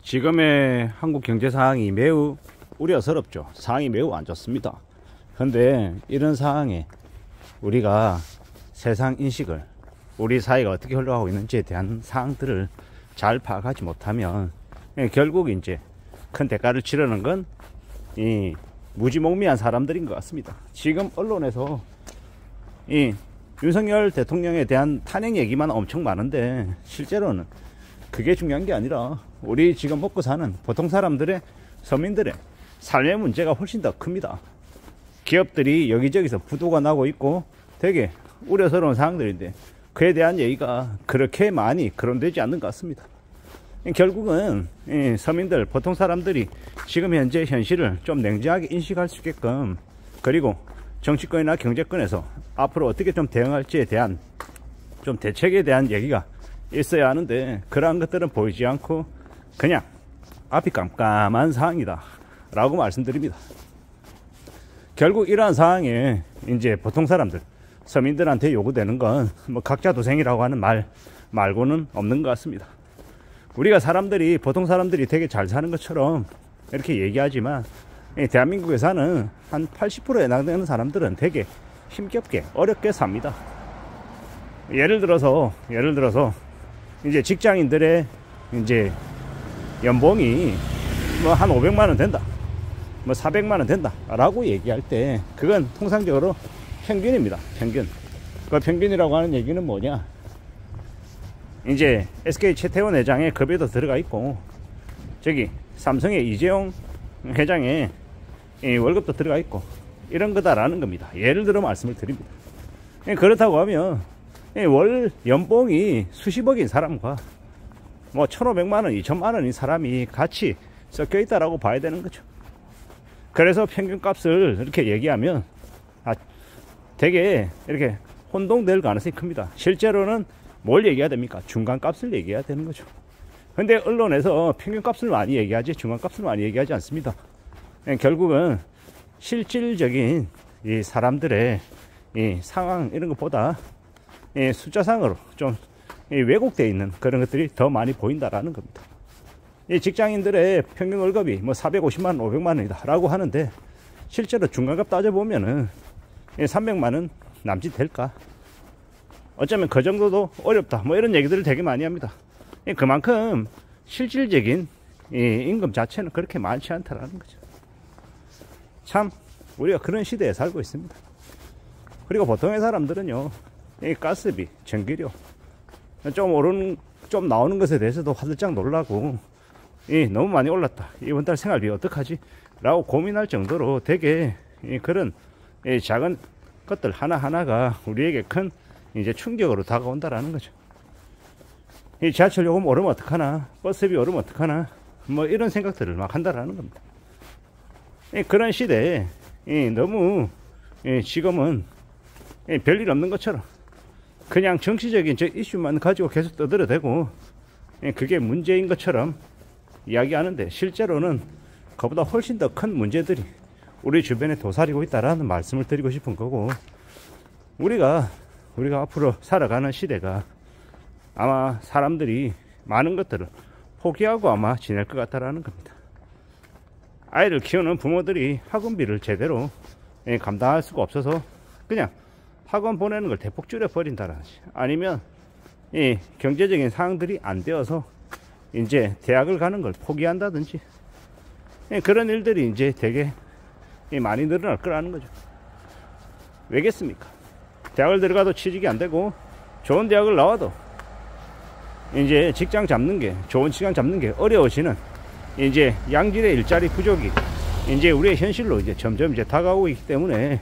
지금의 한국 경제 상황이 매우 우려스럽죠. 상황이 매우 안 좋습니다. 그런데 이런 상황에 우리가 세상 인식을, 우리 사회가 어떻게 흘러가고 있는지에 대한 사항들을 잘 파악하지 못하면 결국 이제 큰 대가를 치르는 건 이 무지몽매한 사람들인 것 같습니다. 지금 언론에서 이 윤석열 대통령에 대한 탄핵 얘기만 엄청 많은데 실제로는 그게 중요한 게 아니라 우리 지금 먹고 사는 보통 사람들의, 서민들의 삶의 문제가 훨씬 더 큽니다. 기업들이 여기저기서 부도가 나고 있고 되게 우려스러운 상황들인데 그에 대한 얘기가 그렇게 많이 거론되지 않는 것 같습니다. 결국은 서민들, 보통 사람들이 지금 현재 현실을 좀 냉정하게 인식할 수 있게끔, 그리고 정치권이나 경제권에서 앞으로 어떻게 좀 대응할지에 대한 좀 대책에 대한 얘기가 있어야 하는데 그러한 것들은 보이지 않고 그냥 앞이 깜깜한 상황이다 라고 말씀드립니다. 결국 이러한 상황에 이제 보통 사람들, 서민들한테 요구되는 건 뭐 각자 도생이라고 하는 말 말고는 없는 것 같습니다. 우리가 사람들이, 보통 사람들이 되게 잘 사는 것처럼 이렇게 얘기하지만 대한민국에 사는 한 80%에 해당되는 사람들은 되게 힘겹게 어렵게 삽니다. 예를 들어서 이제 직장인들의 이제 연봉이 뭐 한 500만 원 된다, 뭐 400만 원 된다 라고 얘기할 때 그건 통상적으로 평균입니다. 평균. 그 평균이라고 하는 얘기는 뭐냐, 이제 SK 최태원 회장의 급여도 들어가 있고 저기 삼성의 이재용 회장의 월급도 들어가 있고 이런 거다라는 겁니다. 예를 들어 말씀을 드립니다. 그렇다고 하면 월 연봉이 수십억인 사람과 뭐 1,500만원, 2,000만원인 사람이 같이 섞여 있다라고 봐야 되는 거죠. 그래서 평균값을 이렇게 얘기하면 되게 이렇게 혼동될 가능성이 큽니다. 실제로는 뭘 얘기해야 됩니까? 중간값을 얘기해야 되는 거죠. 근데 언론에서 평균값을 많이 얘기하지 중간값을 많이 얘기하지 않습니다. 결국은 실질적인 이 사람들의 이 상황 이런 것보다 이 숫자상으로 좀 왜곡되어 있는 그런 것들이 더 많이 보인다라는 겁니다. 이 직장인들의 평균 월급이 뭐 450만 원, 500만 원이다 라고 하는데 실제로 중간값 따져보면은 300만 원 남짓 될까? 어쩌면 그 정도도 어렵다, 뭐 이런 얘기들을 되게 많이 합니다. 그만큼 실질적인 임금 자체는 그렇게 많지 않다라는 거죠. 참 우리가 그런 시대에 살고 있습니다. 그리고 보통의 사람들은요, 이 가스비, 전기료 좀 나오는 것에 대해서도 화들짝 놀라고 너무 많이 올랐다, 이번 달 생활비 어떡하지? 라고 고민할 정도로 되게 그런 작은 것들 하나하나가 우리에게 큰 이제 충격으로 다가온다라는 거죠. 이 지하철 요금 오르면 어떡하나, 버스비 오르면 어떡하나, 뭐 이런 생각들을 막 한다라는 겁니다. 그런 시대에 너무 지금은 별일 없는 것처럼 그냥 정치적인 저 이슈만 가지고 계속 떠들어대고 그게 문제인 것처럼 이야기하는데 실제로는 그보다 훨씬 더 큰 문제들이 우리 주변에 도사리고 있다라는 말씀을 드리고 싶은 거고, 우리가 앞으로 살아가는 시대가 아마 사람들이 많은 것들을 포기하고 아마 지낼 것 같다라는 겁니다. 아이를 키우는 부모들이 학원비를 제대로 감당할 수가 없어서 그냥 학원 보내는 걸 대폭 줄여버린다라든지, 아니면 이 경제적인 상황들이 안 되어서 이제 대학을 가는 걸 포기한다든지, 그런 일들이 이제 되게 많이 늘어날 거라는 거죠. 왜겠습니까? 대학을 들어가도 취직이 안 되고 좋은 대학을 나와도 이제 직장 잡는 게, 좋은 시간 잡는 게 어려워지는 이제 양질의 일자리 부족이 이제 우리의 현실로 이제 점점 이제 다가오고 있기 때문에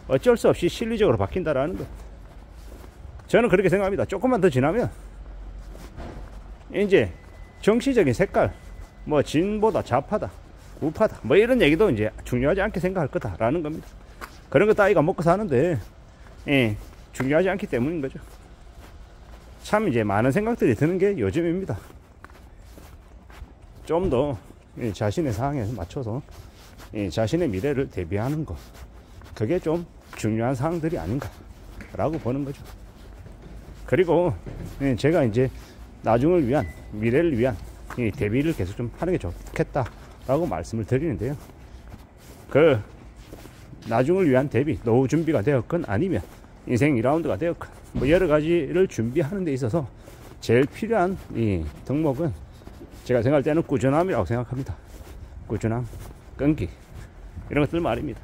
어쩔 수 없이 실리적으로 바뀐다라는 것. 저는 그렇게 생각합니다. 조금만 더 지나면 이제 정치적인 색깔, 뭐 진보다 좌파다, 우파다, 뭐 이런 얘기도 이제 중요하지 않게 생각할 거다라는 겁니다. 그런 거 따위가 먹고 사는데 중요하지 않기 때문인 거죠. 참 이제 많은 생각들이 드는 게 요즘입니다. 좀 더 자신의 상황에 맞춰서 자신의 미래를 대비하는 것, 그게 좀 중요한 사항들이 아닌가 라고 보는 거죠. 그리고 제가 이제 나중을 위한, 미래를 위한 이 대비를 계속 좀 하는 게 좋겠다라고 말씀을 드리는데요. 그 나중을 위한 대비, 노후 준비가 되었건 아니면 인생 2라운드가 되었건 뭐 여러 가지를 준비하는 데 있어서 제일 필요한 이 덕목은 제가 생각할 때는 꾸준함이라고 생각합니다. 꾸준함, 끈기, 이런 것들 말입니다.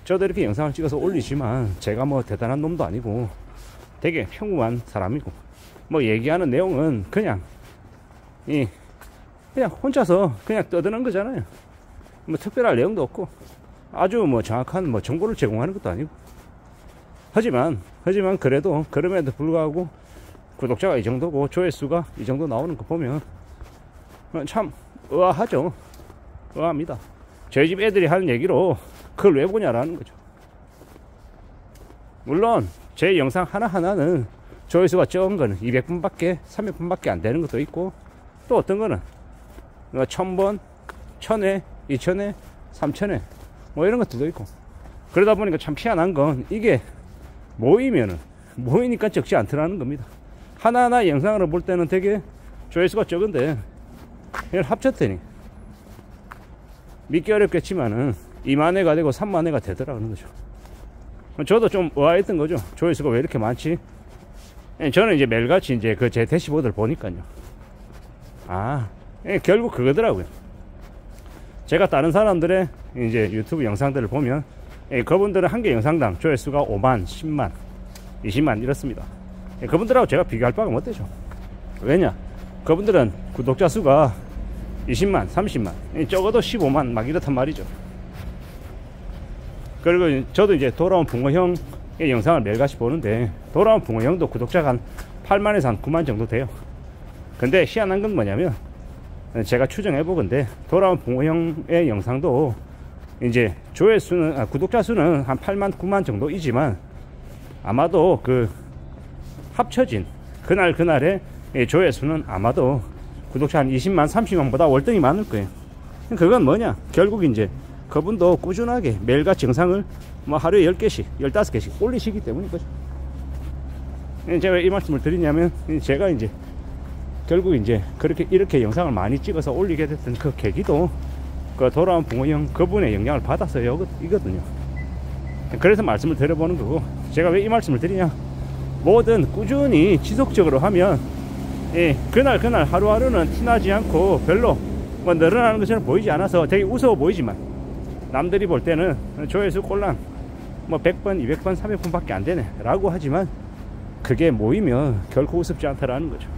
저도 이렇게 영상을 찍어서 올리지만 제가 뭐 대단한 놈도 아니고 되게 평범한 사람이고, 뭐 얘기하는 내용은 그냥 혼자서 그냥 떠드는 거잖아요. 뭐 특별할 내용도 없고 아주 뭐 정확한 뭐 정보를 제공하는 것도 아니고. 하지만 그래도 그럼에도 불구하고 구독자가 이 정도고 조회수가 이 정도 나오는 거 보면 참 의아하죠. 의아합니다. 저희 집 애들이 하는 얘기로 그걸 왜 보냐라는 거죠. 물론 제 영상 하나하나는 조회수가 적은 거는 200분밖에 300분밖에 안 되는 것도 있고, 또 어떤 거는 1000번, 1000회, 2000회, 3000회 뭐 이런 것들도 있고. 그러다 보니까 참 희한한 건 이게 모이니까 적지 않더라는 겁니다. 하나하나 영상으로 볼 때는 되게 조회수가 적은데 이걸 합쳤더니 믿기 어렵겠지만은 2만회가 되고 3만회가 되더라는 거죠. 저도 좀 의아했던 거죠. 조회수가 왜 이렇게 많지? 저는 이제 매일같이 이제 그 제 대시보드를 보니까요. 결국 그거더라고요. 제가 다른 사람들의 이제 유튜브 영상들을 보면 그분들은 한 개 영상당 조회수가 5만, 10만, 20만 이렇습니다. 그분들하고 제가 비교할 바가 못 되죠. 왜냐? 그분들은 구독자 수가 20만, 30만, 적어도 15만 막 이렇단 말이죠. 그리고 저도 이제 돌아온 붕어형의 영상을 매일같이 보는데, 돌아온 붕어형도 구독자가 한 8만에서 한 9만 정도 돼요. 근데 희한한 건 뭐냐면, 제가 추정해보건데 돌아온 붕어형의 영상도 이제 조회수는 구독자 수는 한 8만 9만 정도이지만 아마도 그 합쳐진 그날의 조회수는 아마도 구독자 한 20만 30만보다 월등히 많을 거예요. 그건 뭐냐, 결국 이제 그분도 꾸준하게 매일같이 영상을 뭐 하루에 10개씩 15개씩 올리시기 때문인 거죠. 제가 이 말씀을 드리냐면, 제가 이제 결국 이제 이렇게 영상을 많이 찍어서 올리게 됐던 그 계기도 그 돌아온 붕어형 그분의 영향을 받아서이거든요. 그래서 말씀을 드려보는 거고, 제가 왜 이 말씀을 드리냐, 뭐든 꾸준히 지속적으로 하면 그날 하루하루는 티나지 않고 별로 뭐 늘어나는 것처럼 보이지 않아서 되게 우스워 보이지만, 남들이 볼 때는 조회수 꼴랑 뭐 100번, 200번, 300번 밖에 안 되네 라고 하지만, 그게 모이면 결코 우습지 않다라는 거죠.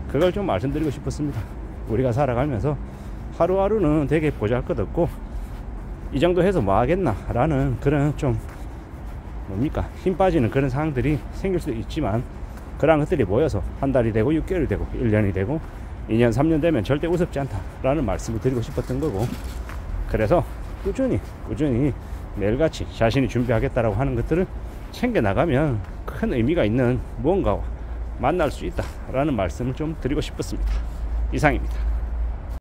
그걸 좀 말씀드리고 싶었습니다. 우리가 살아가면서 하루하루는 되게 보잘것없고 이 정도 해서 뭐 하겠나 라는 그런 좀 힘 빠지는 그런 상황들이 생길 수도 있지만, 그런 것들이 모여서 한 달이 되고 6개월이 되고 1년이 되고 2년 3년 되면 절대 우습지 않다 라는 말씀을 드리고 싶었던 거고, 그래서 꾸준히 매일같이 자신이 준비하겠다라고 하는 것들을 챙겨 나가면 큰 의미가 있는 무언가와 만날 수 있다 라는 말씀을 좀 드리고 싶었습니다. 이상입니다.